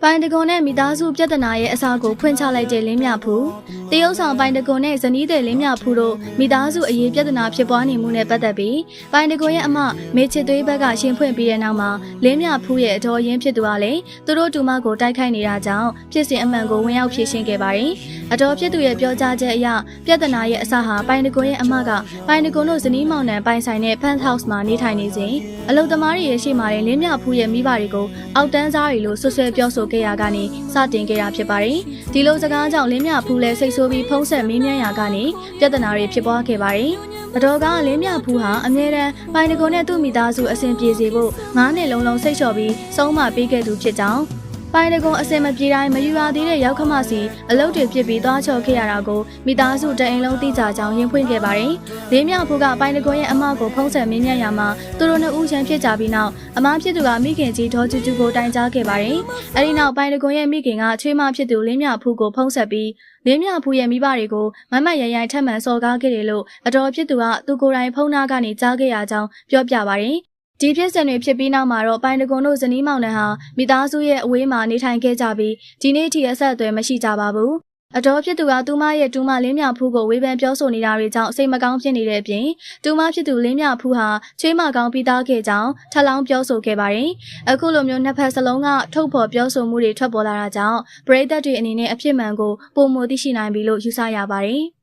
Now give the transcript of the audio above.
ပိုင်တကွန်နဲ့မိသားစုပြဿနာရဲ့အစားကိုဖွင့်ချလိုက်တဲ့လင်းမြဖူးတရုတ်ဆောင်ပိုင်တကွန်နဲ့ဇနီးတဲ့လင်းမြဖူးတို့မိသားစုအရေးပြဿနာဖြစ်ပွားနေမှုနဲ့ပတ်သက်ပြီးပိုင်တကွန်ရဲ့အမမေချစ်သွေးဘက်ကရှင်းဖွင့်ပြီးတဲ့နောက်မှာလင်းမြဖူးရဲ့အတော်ရင်းဖြစ်သူကလည်းသူတို့တူမကိုတိုက်ခိုက်နေတာကြောင့်ဖြစ်စဉ်အမှန်ကိုဝင်ရောက်ဖြေရှင်းခဲ့ပါတယ်အတော်ဖြစ်သူရဲ့ပြောကြားချက်အရပြဿနာရဲ့အစားဟာပိုင်တကွန်ရဲ့အမကပိုင်တကွန်တို့ဇနီးမောင်နှံပိုင်ဆိုင်တဲ့ Pant House မှာနေထိုင်နေစဉ်အလုံသမားတွေရဲ့ရှေ့မှာလင်းမြဖူးရဲ့မိဘတွေကိုအောက်တန်းစားတွေလို့ဆွဆွဲပြောဆိုခဲ့ရကနေစတင်ခဲ့တာဖြစ်ပါတယ်။ဒီလိုစကားကြောင့်လင်းမြဖူးလည်းစိတ်ဆိုးပြီးဖုံးဆက်မင်းမြန်းရာကနေပြဿနာတွေဖြစ်ပွားခဲ့ပါတယ်။အတော်ကလင်းမြဖူးဟာအမြဲတမ်းပိုင်တကွန်နဲ့သူ့မိသားစုအဆင်ပြေစေဖို့9နှစ်လုံးစိတ်လျှော့ပြီးဆုံးမပေးခဲ့သူဖြစ်ကြောင်းပိုင်တကွန်အစင်မပြေတိုင်းမယူရသေးတဲ့ရောက်ခမစီအလုတ်တွေဖြစ်ပြီးသွားချော်ခဲ့ရတာကိုမိသားစုတအိမ်လုံးသိကြကြောင်းရင်ဖွင့်ခဲ့ပါတယ်။လင်းမြဖူးကပိုင်တကွန်ရဲ့အမကိုဖုံးဆက်မင်းမြန်းရာမှာသူတို့နှစ်ဦးချမ်းဖြစ်ကြပြီးနောက်အမဖြစ်သူကမိခင်ကြီးဒေါ်ကျူကျူကိုတိုင်ကြားခဲ့ပါတယ်။အဲဒီနောက်ပိုင်တကွန်ရဲ့မိခင်ကချွေးမဖြစ်သူလင်းမြဖူးကိုဖုံးဆက်ပြီးလင်းမြဖူးရဲ့မိဘတွေကိုမမရရိုင်ထပ်မံစော်ကားခဲ့တယ်လို့အတော်ဖြစ်သူကသူကိုယ်တိုင်ဖုံးနာကနေကြားခဲ့ရကြောင်းပြောပြပါတယ်။ဒီဖြစ်စဉ်တွေဖြစ်ပြီးနောက်မှာတော့ပိုင်တကွန်တို့ဇနီးမောင်နှံဟာမိသားစုရဲ့အဝေးမှာနေထိုင်ခဲ့ကြပြီးဒီနေ့ထိအဆက်အသွယ်မရှိကြပါဘူး။အတော်ဖြစ်သူကတူမရဲ့တူမလင်းမြဖူးကိုဝေဖန်ပြောဆိုနေတာတွေကြောင့်စိတ်မကောင်းဖြစ်နေတဲ့အပြင်တူမဖြစ်သူလင်းမြဖူးဟာချွေးမကောင်းပြီးသားခဲ့ကြောင်းထပ်လောင်းပြောဆိုခဲ့ပါတယ်။အခုလိုမျိုးနှစ်ဖက်စလုံးကထုတ်ဖော်ပြောဆိုမှုတွေထွက်ပေါ်လာတာကြောင့်ပရိသတ်တွေအနေနဲ့အဖြစ်မှန်ကိုပုံမသိရှိနိုင်ပြီလို့ယူဆရပါတယ်။